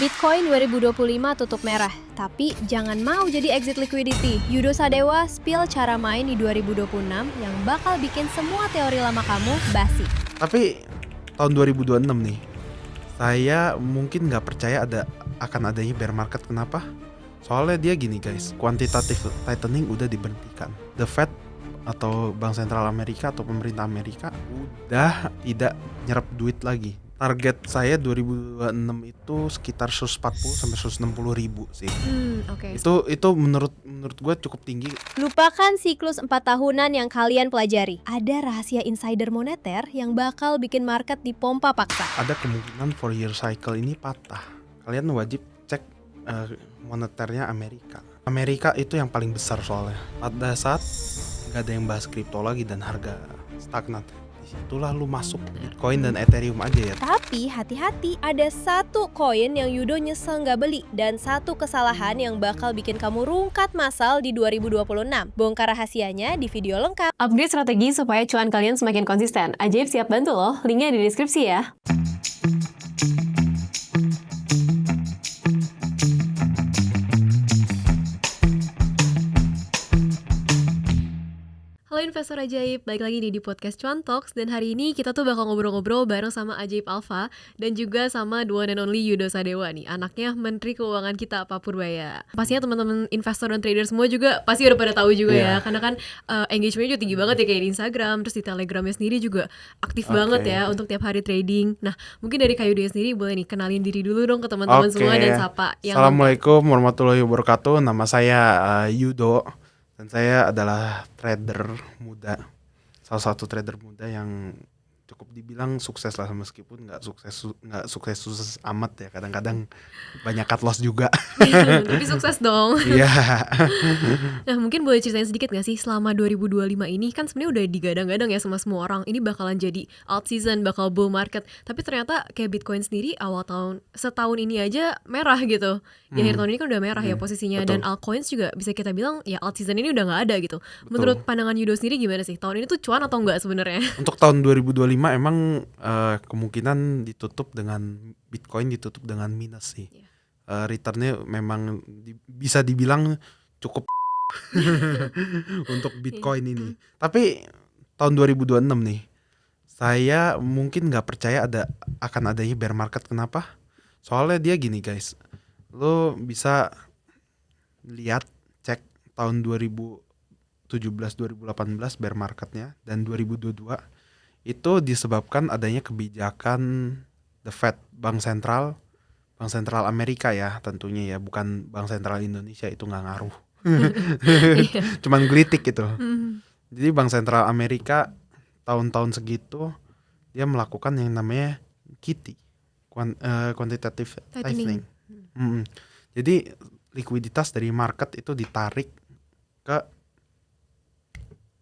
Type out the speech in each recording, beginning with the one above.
Bitcoin 2025 tutup merah, tapi jangan mau jadi exit liquidity. Yudo Sadewa spill cara main di 2026 yang bakal bikin semua teori lama kamu basi. Tapi tahun 2026 nih, saya mungkin nggak percaya akan adanya bear market. Kenapa? Soalnya dia gini guys, quantitative tightening udah diberhentikan. The Fed atau Bank Sentral Amerika atau pemerintah Amerika udah tidak nyerap duit lagi. Target saya 2026 itu sekitar 140 sampai 160 ribu sih. Oke. Itu menurut gue cukup tinggi. Lupakan siklus 4 tahunan yang kalian pelajari. Ada rahasia insider moneter yang bakal bikin market dipompa paksa. Ada kemungkinan 4-year cycle ini patah. Kalian wajib cek moneternya Amerika. Amerika itu yang paling besar soalnya. Pada saat gak ada yang bahas kripto lagi dan harga stagnan, disitulah lu masuk Bitcoin dan Ethereum aja ya. Tapi hati-hati, ada satu koin yang Yudo nyesel nggak beli dan satu kesalahan yang bakal bikin kamu rungkat massal di 2026. Bongkar rahasianya di video lengkap. Upgrade strategi supaya cuan kalian semakin konsisten. Ajaib siap bantu loh, linknya di deskripsi ya. Halo investor ajaib, balik lagi nih di podcast Cuan Talks. Dan hari ini kita tuh bakal ngobrol-ngobrol bareng sama Ajaib Alpha dan juga sama the one and only Yudo Sadewa nih, anaknya Menteri Keuangan kita Pak Purbaya. Pastinya teman-teman investor dan trader semua juga pasti udah pada tahu juga ya, karena kan engagementnya juga tinggi banget ya, kayak di Instagram, terus di Telegramnya sendiri juga aktif banget ya untuk tiap hari trading. Nah, mungkin dari Kak Yudo sendiri boleh nih kenalin diri dulu dong ke teman-teman semua dan sapa yang Assalamualaikum warahmatullahi wabarakatuh. Nama saya Yudo. Dan saya adalah trader muda, salah satu trader muda yang cukup dibilang sukses lah, meskipun nggak sukses amat ya, kadang-kadang banyak cut loss juga. tapi sukses dong. Iya. Nah, mungkin boleh ceritain sedikit gak sih selama 2025 ini kan sebenarnya udah digadang-gadang ya sama semua orang ini bakalan jadi alt season, bakal bull market. Tapi ternyata kayak Bitcoin sendiri awal tahun, setahun ini aja merah gitu. Di akhir tahun ini kan udah merah ya posisinya. Betul. Dan altcoins juga bisa kita bilang ya alt season ini udah gak ada gitu. Menurut pandangan Yudo sendiri gimana sih? Tahun ini tuh cuan atau enggak sebenarnya? Untuk tahun 2025 emang kemungkinan ditutup dengan Bitcoin ditutup dengan minus sih. Returnnya memang bisa dibilang cukup untuk Bitcoin ini. Tapi tahun 2026 nih, saya mungkin nggak percaya akan adanya bear market. Kenapa? Soalnya dia gini guys, lo bisa lihat cek tahun 2017-2018 bear marketnya dan 2022 itu disebabkan adanya kebijakan The Fed, Bank Sentral Amerika ya tentunya ya, bukan Bank Sentral Indonesia, itu nggak ngaruh. Cuman gelitik itu. Jadi Bank Sentral Amerika tahun-tahun segitu dia melakukan yang namanya QT, quantitative tightening. Jadi likuiditas dari market itu ditarik ke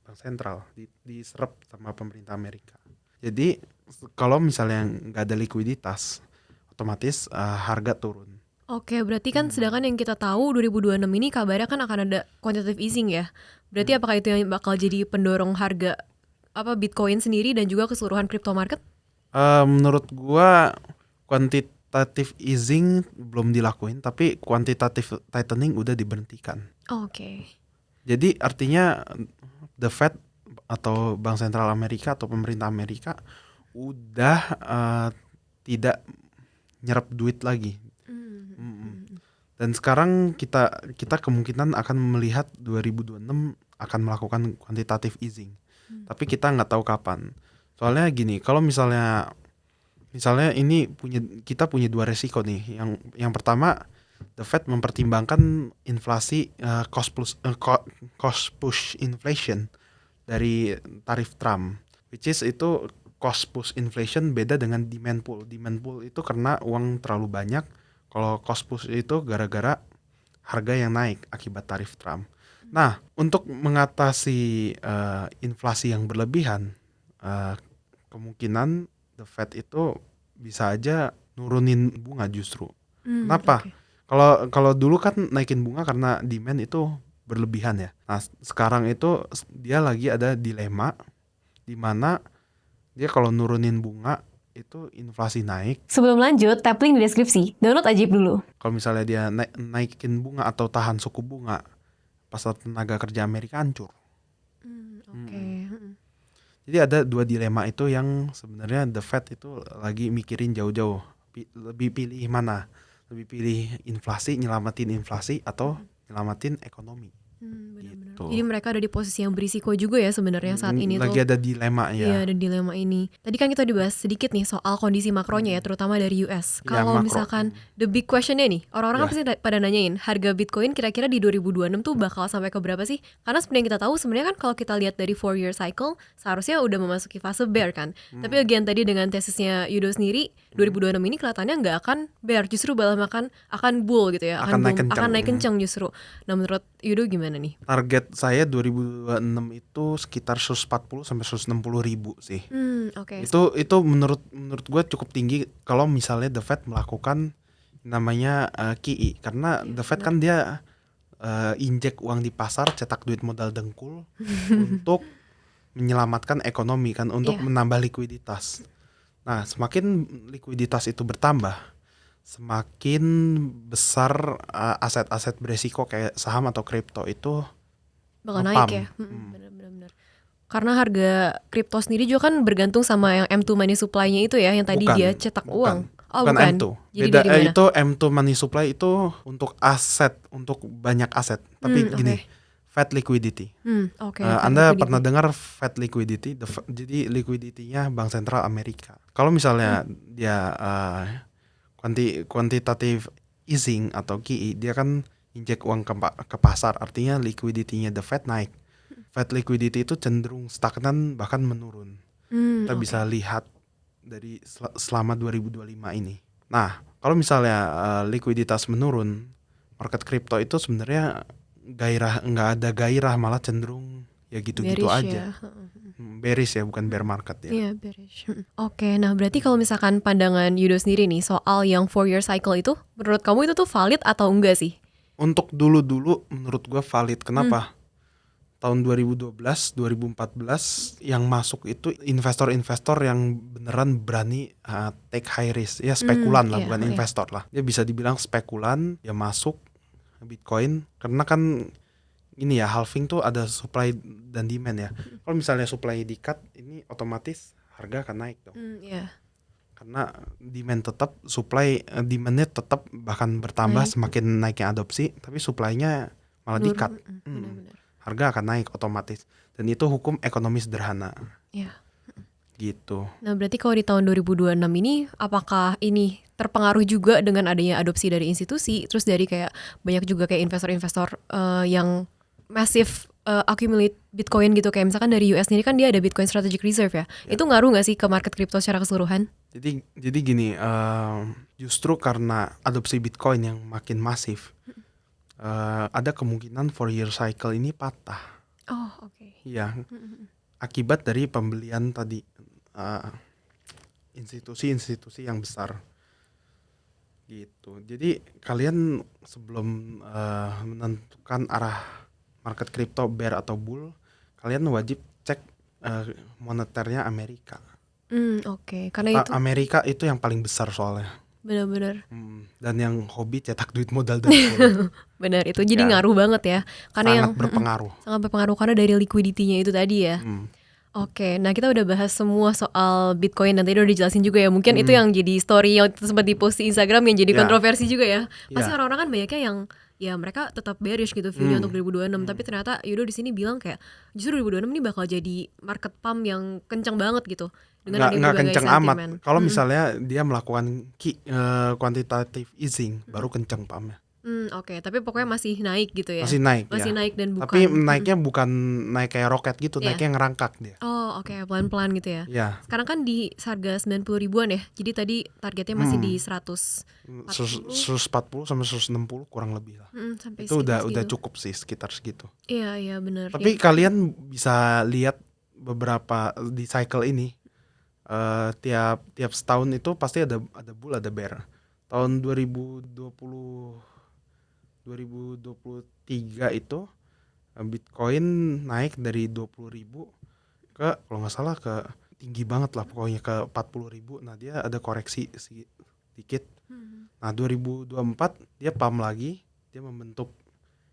Bank Sentral, diserap sama pemerintah Amerika. Jadi kalau misalnya nggak ada likuiditas, otomatis harga turun. Oke, berarti kan sedangkan yang kita tahu 2026 ini kabarnya kan akan ada quantitative easing ya. Berarti apakah itu yang bakal jadi pendorong harga Bitcoin sendiri dan juga keseluruhan crypto market? Menurut gua quantitative easing belum dilakuin, tapi quantitative tightening udah diberhentikan. Oke. Jadi artinya The Fed atau Bank Sentral Amerika atau pemerintah Amerika udah tidak nyerap duit lagi. Dan sekarang kita kemungkinan akan melihat 2026 akan melakukan quantitative easing. Tapi kita nggak tahu kapan. Soalnya gini, kalau misalnya ini kita punya dua resiko nih. Yang pertama, The Fed mempertimbangkan inflasi cost push inflation dari tarif Trump, which is itu cost push inflation beda dengan demand pull. Demand pull itu karena uang terlalu banyak. Kalau cost push itu gara-gara harga yang naik akibat tarif Trump. Nah, untuk mengatasi inflasi yang berlebihan, kemungkinan The Fed itu bisa aja nurunin bunga justru. Kenapa? Kalau dulu kan naikin bunga karena demand itu berlebihan ya. Nah, sekarang itu dia lagi ada dilema di mana dia kalau nurunin bunga itu inflasi naik. Sebelum lanjut, tap link di deskripsi. Download Ajaib dulu. Kalau misalnya dia naikin bunga atau tahan suku bunga, pasar tenaga kerja Amerika hancur. Oke. Jadi ada dua dilema itu yang sebenarnya The Fed itu lagi mikirin jauh-jauh. Lebih pilih mana? Lebih pilih inflasi, nyelamatin inflasi atau nyelamatin ekonomi. Benar-benar. Gitu. Jadi mereka ada di posisi yang berisiko juga ya sebenarnya saat ini lagi tuh. ada dilema Iya, ya. ada dilema ini. Tadi kan kita dibahas sedikit nih soal kondisi makronya ya, terutama dari US. Ya, Kalau makro. misalkan the big questionnya nih, orang-orang Ya. pasti pada nanyain harga Bitcoin kira-kira di 2026 tuh bakal sampai ke berapa sih? Karena sebenarnya kita tahu sebenarnya kan kalau kita lihat dari 4-year cycle seharusnya udah memasuki fase bear kan. Tapi again tadi dengan tesisnya Yudo sendiri, 2026 ini kelihatannya nggak akan bear, justru malah akan bull gitu ya, Akan naik boom, kencang. akan naik kencang justru. Nah menurut Yudo gimana nih? Target saya 2026 itu sekitar 140 sampai 160 ribu sih. Oke. Itu menurut gue cukup tinggi kalau misalnya The Fed melakukan namanya QE, karena The Fed kan dia injek uang di pasar, cetak duit modal dengkul untuk menyelamatkan ekonomi kan, untuk Iya. menambah likuiditas. Nah, semakin likuiditas itu bertambah, semakin besar aset-aset beresiko kayak saham atau kripto itu Bakal ngepump. naik ya. Benar-benar. Karena harga kripto sendiri juga kan bergantung sama yang M2 money supply-nya itu ya, yang tadi Bukan, dia cetak uang. Oh, bukan bukan. M2. Jadi Beda dari mana? itu M2 money supply itu untuk aset, untuk banyak aset. Tapi gini, oke. Fed liquidity. Oke. Anda pernah dengar Fed liquidity? Jadi liquidity-nya Bank Sentral Amerika. Kalau misalnya dia quantitative easing atau QE, dia kan injek uang ke pasar, artinya liquidity-nya The Fed naik. Fed liquidity itu cenderung stagnan bahkan menurun. Kita bisa lihat dari selama 2025 ini. Nah, kalau misalnya likuiditas menurun, market kripto itu sebenarnya nggak ada gairah, malah cenderung ya gitu-gitu bearish aja. ya. Bearish ya, bukan bear market ya. Iya, bearish. Oke, nah berarti kalau misalkan pandangan Yudo sendiri nih soal yang 4-year cycle itu, menurut kamu itu tuh valid atau enggak sih? Untuk dulu menurut gua valid. Kenapa? Tahun 2012, 2014 yang masuk itu investor-investor yang beneran berani take high risk. Ya spekulan lah, iya, bukan iya. investor lah. Dia bisa dibilang spekulan, ya masuk Bitcoin. Karena kan ini ya, halving tuh ada supply dan demand ya. Kalau misalnya supply di-cut, ini otomatis harga akan naik dong. Iya. Karena demand tetap, demandnya tetap bahkan bertambah Naik. semakin naiknya adopsi, tapi supply-nya malah di-cut. Benar-benar. Harga akan naik otomatis, dan itu hukum ekonomi sederhana Iya. gitu. Nah, berarti kalau di tahun 2026 ini, apakah ini terpengaruh juga dengan adanya adopsi dari institusi, terus dari kayak banyak juga kayak investor-investor yang massive accumulate Bitcoin gitu, kayak misalkan dari US sendiri kan dia ada Bitcoin Strategic Reserve ya. Itu ngaruh nggak sih ke market crypto secara keseluruhan? Jadi gini, justru karena adopsi Bitcoin yang makin masif, ada kemungkinan 4-year cycle ini patah. Oh, oke. Iya, akibat dari pembelian tadi institusi-institusi yang besar gitu. Jadi kalian sebelum menentukan arah market crypto bear atau bull, kalian wajib cek moneternya Amerika. Oke. Karena itu Amerika itu yang paling besar soalnya. benar-benar Dan yang hobi cetak duit modal dengkul. benar itu. Jadi Ya. ngaruh banget ya. Karena Sangat yang berpengaruh. sangat berpengaruh karena dari liquidity-nya itu tadi ya. Oke, nah kita udah bahas semua soal Bitcoin dan tadi udah dijelasin juga ya. Mungkin itu yang jadi story yang sempat di-post di Instagram yang jadi Ya. kontroversi juga ya. Pasti Ya. orang-orang kan banyaknya yang ya mereka tetap bearish gitu view-nya untuk 2026, tapi ternyata Yudo di sini bilang kayak justru 2026 ini bakal jadi market pump yang kencang banget gitu. Dengan adanya Nggak berbagai kenceng sentimen. amat. Kalau misalnya dia melakukan quantitative easing, baru kenceng pumpnya. Oke, tapi pokoknya masih naik gitu ya. Masih naik Masih ya. naik dan bukan. Tapi naiknya bukan naik kayak roket gitu, Iya. naiknya ngerangkak dia. Oh, oke, pelan-pelan gitu ya. Ya, Sekarang kan di harga 90 ribuan ya. Jadi tadi targetnya masih di 100 140 sampai 160 kurang lebih lah. sampai Itu udah segitu. cukup sih, sekitar segitu. Iya, iya benar. Tapi kalian bisa lihat beberapa di cycle ini, tiap setahun itu pasti ada bull, ada bear. Tahun 2023 itu Bitcoin naik dari 20.000 ke, kalau nggak salah, ke tinggi banget lah pokoknya ke 40.000. Nah dia ada koreksi sedikit. Nah 2024 dia pump lagi, dia membentuk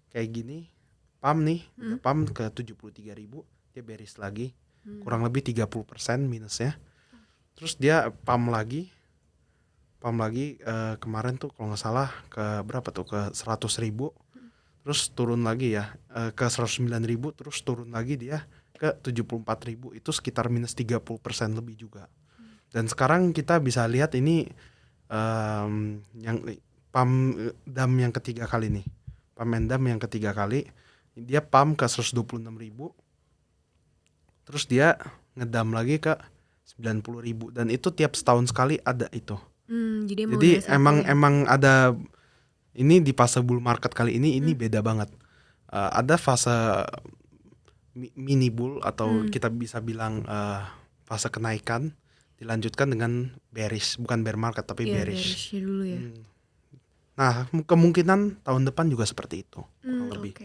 kayak gini, pump nih, udah pump ke 73.000, dia bearish lagi, kurang lebih 30% minusnya. Terus dia pump lagi kemarin tuh kalau nggak salah ke berapa tuh, ke 100.000, terus turun lagi ya ke 109.000, terus turun lagi dia ke 74.000, itu sekitar minus 30% lebih juga. Dan sekarang kita bisa lihat ini yang pump dam yang ketiga kali nih, pump and dump yang ketiga kali, dia pump ke 126.000, terus dia ngedam lagi ke 90.000, dan itu tiap setahun sekali ada itu. Jadi emang ada ini di fase bull market kali ini beda banget. Ada fase mini bull atau kita bisa bilang fase kenaikan dilanjutkan dengan bearish, bukan bear market tapi bearish. Bearish dulu ya. Nah, kemungkinan tahun depan juga seperti itu kurang lebih.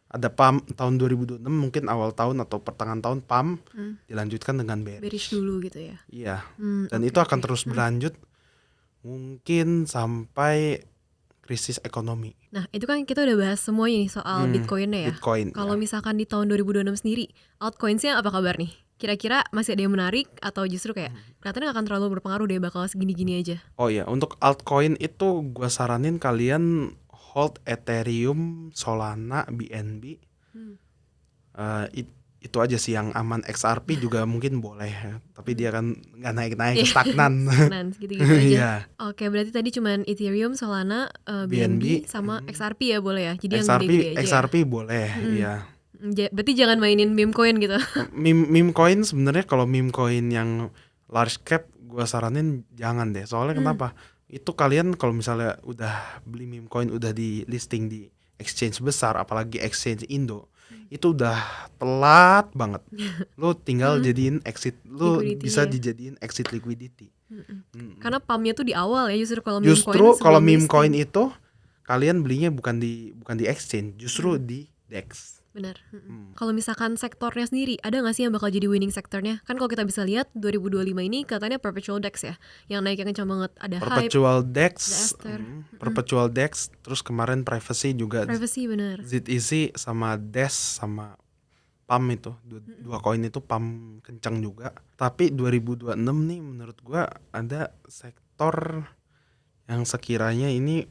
Ada pump tahun 2026 mungkin awal tahun atau pertengahan tahun pump dilanjutkan dengan bearish. Bearish dulu gitu ya. Iya. Dan itu akan terus berlanjut mungkin sampai krisis ekonomi. Nah, itu kan kita udah bahas semuanya nih soal Bitcoin-nya ya. Bitcoin. Kalau misalkan di tahun 2026 sendiri, altcoins-nya apa kabar nih? Kira-kira masih ada yang menarik atau justru kayak kelihatannya akan terlalu berpengaruh deh, bakal segini-gini aja? Oh iya, untuk altcoin itu gua saranin kalian hold Ethereum, Solana, BNB. Itu aja sih yang aman. XRP juga mungkin boleh, tapi dia kan nggak naik-naik, stagnan. Gitu-gitu aja. Iya. Oke, berarti tadi cuman Ethereum, Solana, BNB sama XRP ya boleh ya? Jadi yang gede-gede aja XRP boleh, iya. Berarti jangan mainin meme coin gitu. Meme coin sebenarnya, kalau meme coin yang large cap gua saranin jangan deh. Soalnya kenapa? Itu kalian kalau misalnya udah beli meme coin, udah di listing di exchange besar, apalagi exchange Indo, itu udah telat banget. Lu tinggal jadiin exit, lu Liquidity bisa ya. dijadiin exit liquidity. Karena pumpnya tuh di awal ya, justru kalau meme coin. Justru kalau sebelum meme listing. coin itu kalian belinya bukan di exchange, justru di DEX. Benar. Kalau misalkan sektornya sendiri, ada nggak sih yang bakal jadi winning sektornya? Kan kalau kita bisa lihat 2025 ini katanya perpetual DEX ya, yang naiknya kencang banget. Ada hype, Perpetual DEX, ada Ether. Perpetual DEX, terus kemarin privacy juga, Privacy benar. ZEZ sama DES sama PAM itu, dua koin itu PAM kencang juga. Tapi 2026 nih menurut gua ada sektor yang sekiranya ini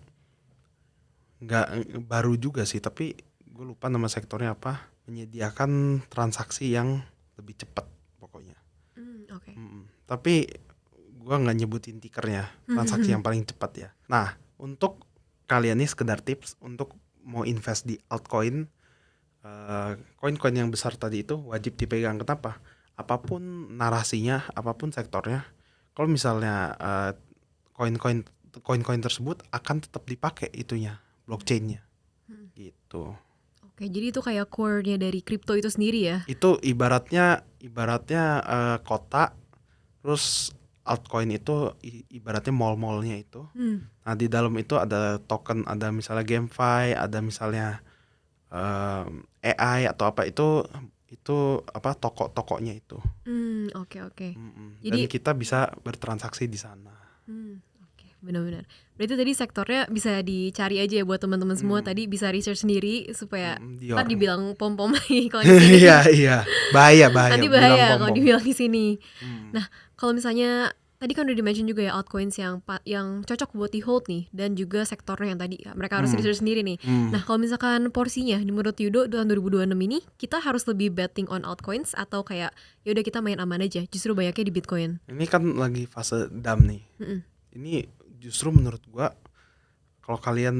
nggak baru juga sih, tapi gue lupa nama sektornya apa, menyediakan transaksi yang lebih cepat pokoknya. Oke. Tapi gue nggak nyebutin tickernya, transaksi yang paling cepat ya. Nah, untuk kalian nih sekedar tips untuk mau invest di altcoin, koin-koin yang besar tadi itu wajib dipegang. Kenapa? Apapun narasinya, apapun sektornya, kalau misalnya koin-koin tersebut akan tetap dipakai itunya, blockchainnya, gitu. Oke, jadi itu kayak core-nya dari kripto itu sendiri ya. Itu ibaratnya kota, terus altcoin itu ibaratnya mall-mallnya itu. Nah di dalam itu ada token, ada misalnya GameFi, ada misalnya AI atau apa, itu apa toko-tokonya itu. Oke. Dan Jadi kita bisa bertransaksi di sana. oke, benar-benar. Berarti tadi sektornya bisa dicari aja ya buat teman-teman semua, tadi bisa research sendiri supaya Dior. ntar dibilang pom-pom lagi kalau di sini. Iya, bahaya. Nanti bilang bahaya kalau pom-pom. dibilang di sini. Nah, kalau misalnya tadi kan udah di-mention juga ya altcoins yang cocok buat di hold nih, dan juga sektornya yang tadi ya, mereka harus research sendiri nih. Nah, kalau misalkan porsinya menurut Yudo tahun 2026 ini kita harus lebih betting on altcoins atau kayak ya udah kita main aman aja, justru banyaknya di Bitcoin. Ini kan lagi fase dam nih. Ini justru menurut gua kalau kalian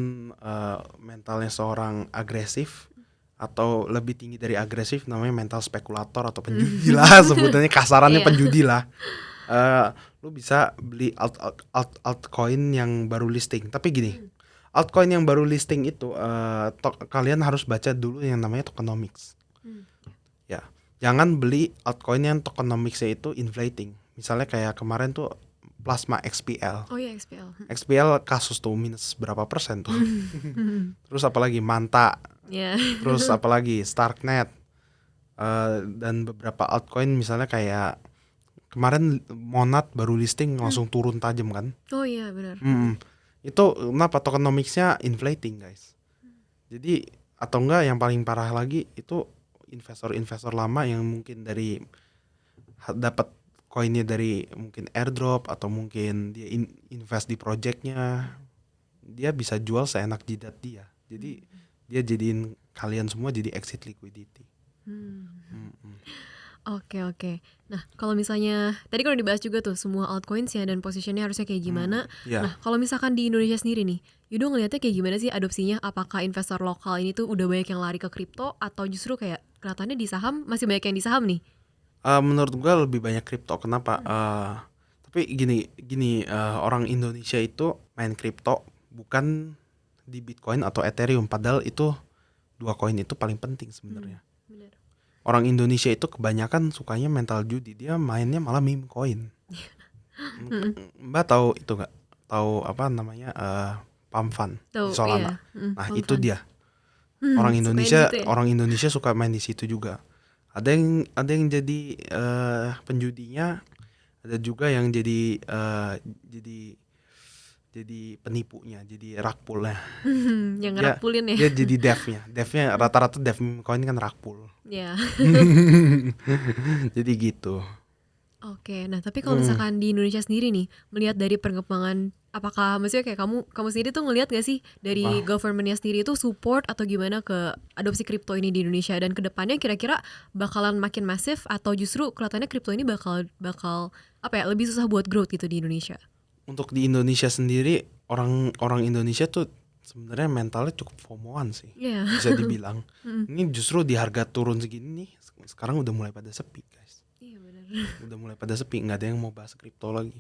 mentalnya seorang agresif atau lebih tinggi dari agresif, namanya mental spekulator atau penjudi lah sebutannya, kasarannya Iya. penjudi lah. Lu bisa beli altcoin yang baru listing. Tapi gini, altcoin yang baru listing itu kalian harus baca dulu yang namanya tokenomics. Ya, jangan beli altcoin yang tokenomicsnya itu inflating. Misalnya kayak kemarin tuh Plasma XPL. Oh iya, XPL. XPL kasus tuh minus berapa persen tuh. Terus apalagi Manta, Ya. terus apalagi Starknet, dan beberapa altcoin misalnya kayak kemarin Monad baru listing langsung turun tajam kan. Oh iya benar. Itu kenapa tokenomicsnya inflating guys. Jadi atau enggak yang paling parah lagi itu investor-investor lama yang mungkin dari dapat koinnya dari mungkin airdrop atau mungkin dia invest di projectnya, dia bisa jual seenak jidat dia. Jadi dia jadiin kalian semua jadi exit liquidity. Oke. Nah, kalau misalnya tadi kan udah dibahas juga tuh semua altcoins ya dan positionnya harusnya kayak gimana. Ya. Nah, kalau misalkan di Indonesia sendiri nih, Yudo ngelihatnya kayak gimana sih adopsinya? Apakah investor lokal ini tuh udah banyak yang lari ke kripto atau justru kayak kelihatannya di saham masih banyak yang di saham nih? Menurut gua lebih banyak kripto. Kenapa? Tapi gini orang Indonesia itu main kripto bukan di Bitcoin atau Ethereum, padahal itu dua koin itu paling penting sebenarnya. Benar. Orang Indonesia itu kebanyakan sukanya mental judi, dia mainnya malah meme coin. Mbak tahu itu nggak? Tahu apa namanya Pump Fund di Tuh, Solana? iya. Nah Pump itu Fund. dia. Orang sukain Indonesia gitu ya? orang Indonesia suka main di situ juga. Ada yang jadi penjudinya, ada juga yang jadi penipunya, jadi rug pull-nya. Yang Dia- ngerapulin ya. Dia jadi devnya rata-rata dev meme coin kan rug pull. Ya. Jadi gitu. Oke, nah tapi kalau misalkan di Indonesia sendiri nih, melihat dari perkembangan, apakah maksudnya kayak kamu sendiri tuh ngelihat gak sih dari governmentnya sendiri itu support atau gimana ke adopsi kripto ini di Indonesia, dan kedepannya kira-kira bakalan makin masif atau justru kelihatannya kripto ini bakal apa ya, lebih susah buat growth gitu di Indonesia? Untuk di Indonesia sendiri, orang Indonesia tuh sebenarnya mentalnya cukup FOMO-an sih. Iya. Bisa dibilang. Ini justru di harga turun segini nih, sekarang udah mulai pada sepi guys. Iya benar. Udah mulai pada sepi, nggak ada yang mau bahas kripto lagi.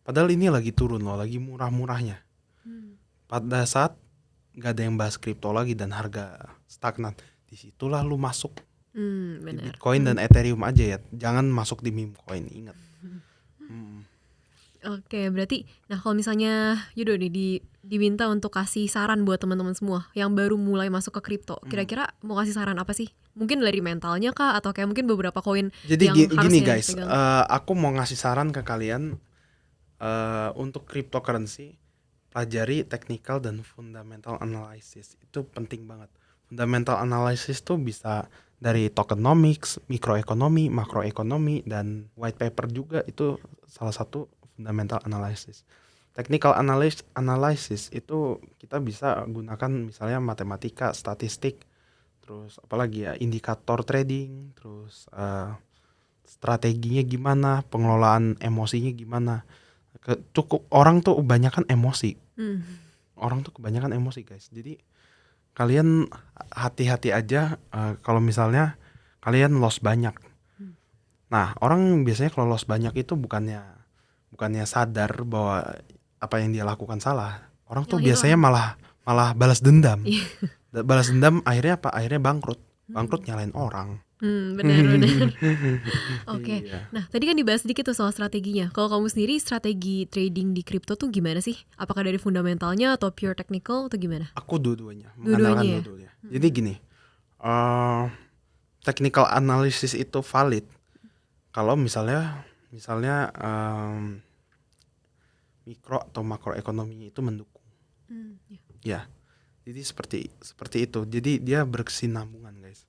Padahal ini lagi turun loh, lagi murah-murahnya. Pada saat nggak ada yang bahas kripto lagi dan harga stagnan, disitulah lu masuk di Benar. Bitcoin dan Ethereum aja ya. Jangan masuk di meme coin, ingat. Oke, berarti nah kalau misalnya Yudo nih diminta untuk kasih saran buat teman-teman semua yang baru mulai masuk ke kripto, kira-kira mau kasih saran apa sih? Mungkin dari mentalnya kah, atau kayak mungkin beberapa koin Jadi yang gini harusnya guys, dipegang? aku mau ngasih saran ke kalian untuk cryptocurrency, pelajari technical dan fundamental analysis. Itu penting banget. Fundamental analysis tuh bisa dari tokenomics, mikroekonomi, makroekonomi, dan white paper juga itu salah satu fundamental analysis. Technical analysis itu kita bisa gunakan misalnya matematika, statistik, terus apalagi ya, indikator trading, terus strateginya gimana, pengelolaan emosinya gimana. Cukup orang tuh kebanyakan emosi. Orang tuh kebanyakan emosi guys. Jadi kalian hati-hati aja kalau misalnya kalian loss banyak. Nah, orang biasanya kalau loss banyak itu bukannya sadar bahwa apa yang dia lakukan salah. Orang tuh biasanya malah balas dendam. Balas dendam akhirnya apa? Akhirnya bangkrut. Bangkrut nyalain orang. Benar. Oke. Iya. Nah, tadi kan dibahas sedikit tuh soal strateginya. Kalau kamu sendiri strategi trading di kripto tuh gimana sih? Apakah dari fundamentalnya atau pure technical atau gimana? Aku dua-duanya, Dua-duanya mengandalkan ya? dua-duanya. Jadi gini, technical analysis itu valid kalau misalnya mikro atau makroekonominya itu mendukung. Ya, jadi seperti itu. Jadi dia berkesinambungan guys.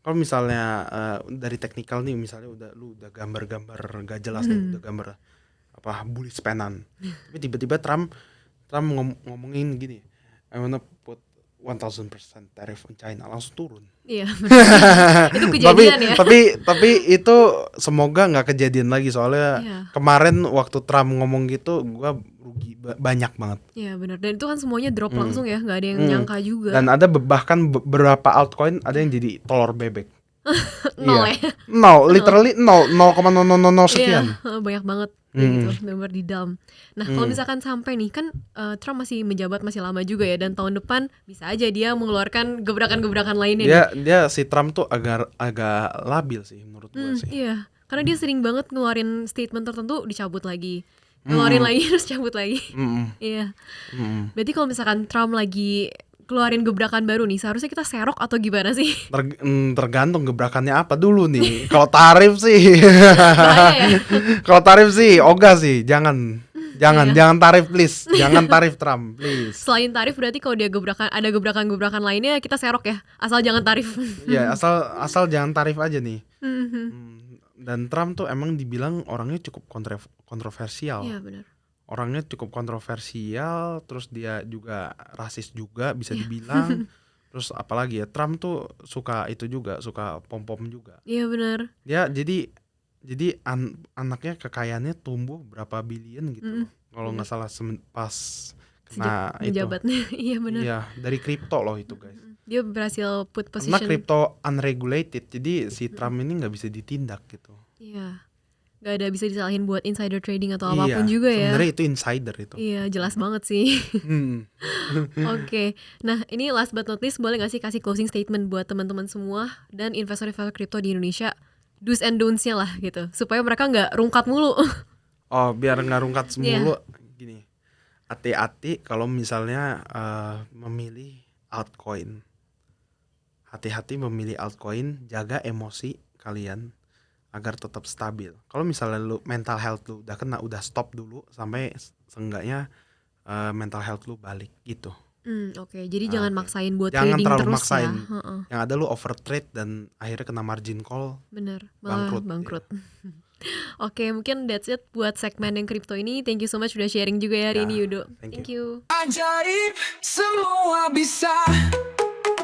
Kalau misalnya dari teknikal nih, misalnya lu udah gambar-gambar gak jelas nih, udah gambar apa bullish penan, tapi tiba-tiba Trump ngomongin gini, I wanna put 1000% tariff on China, langsung turun. Iya. Itu kejadian ya. Tapi itu semoga nggak kejadian lagi, soalnya Iya. kemarin waktu Trump ngomong gitu, gua rugi banyak banget. Iya benar. Dan itu kan semuanya drop langsung ya, nggak ada yang nyangka juga. Dan ada bahkan beberapa altcoin ada yang jadi telur bebek. Nol Iya. ya. Nol, literally 0,000 sekian. Iya, banyak banget kayak gitu, benar di dump. Nah, kalau misalkan sampai nih kan Trump masih menjabat masih lama juga ya, dan tahun depan bisa aja dia mengeluarkan gebrakan-gebrakan lainnya. Dia si Trump tuh agak labil sih menurut gua sih. Iya, karena dia sering banget ngeluarin statement tertentu dicabut lagi, ngeluarin lagi terus cabut lagi. Iya. Berarti kalau misalkan Trump lagi keluarin gebrakan baru nih, seharusnya kita serok atau gimana sih? Tergantung gebrakannya apa dulu nih. Kalau tarif sih, Bahaya ya. kalau tarif sih, ogah sih, jangan tarif please, jangan tarif Trump please. Selain tarif berarti kalau dia ada gebrakan-gebrakan lainnya kita serok ya, asal jangan tarif. Ya asal jangan tarif aja nih. Dan Trump tuh emang dibilang orangnya cukup kontroversial. Iya benar. Orangnya cukup kontroversial, terus dia juga rasis juga bisa dibilang. Terus apalagi ya, Trump tuh suka itu juga, suka pom-pom juga. Iya benar. Dia jadi anaknya kekayaannya tumbuh berapa billion gitu. Kalau nggak salah pas kena Sejak itu. menjabatnya. Iya benar. Iya, dari kripto loh itu guys. Dia berhasil put Karena position. kripto unregulated, jadi si Trump ini nggak bisa ditindak gitu. Iya. Gak ada bisa disalahin buat insider trading atau apapun juga ya. Sebenarnya itu insider itu. Iya jelas banget sih. Hmm. Oke, nah ini last but not least, boleh gak sih kasih closing statement buat teman-teman semua dan investor-investor kripto di Indonesia, do's and don'ts-nya lah gitu, supaya mereka nggak rungkat mulu. Oh, biar nggak rungkat semulu, gini, hati-hati kalau misalnya memilih altcoin. Hati-hati memilih altcoin, jaga emosi kalian agar tetap stabil. Kalau misalnya lu mental health lu udah kena, udah stop dulu sampai seenggaknya mental health lu balik gitu. Oke, jadi jangan Oke. maksain buat Jangan trading terlalu terus maksain. ya. Heeh, Yang ada lu overtrade dan akhirnya kena margin call. bener, malah bangkrut. Oke, mungkin that's it buat segmen yang kripto ini. Thank you so much udah sharing juga ya hari Ya, ini Yudo. thank Thank you. Ajaib, semua bisa.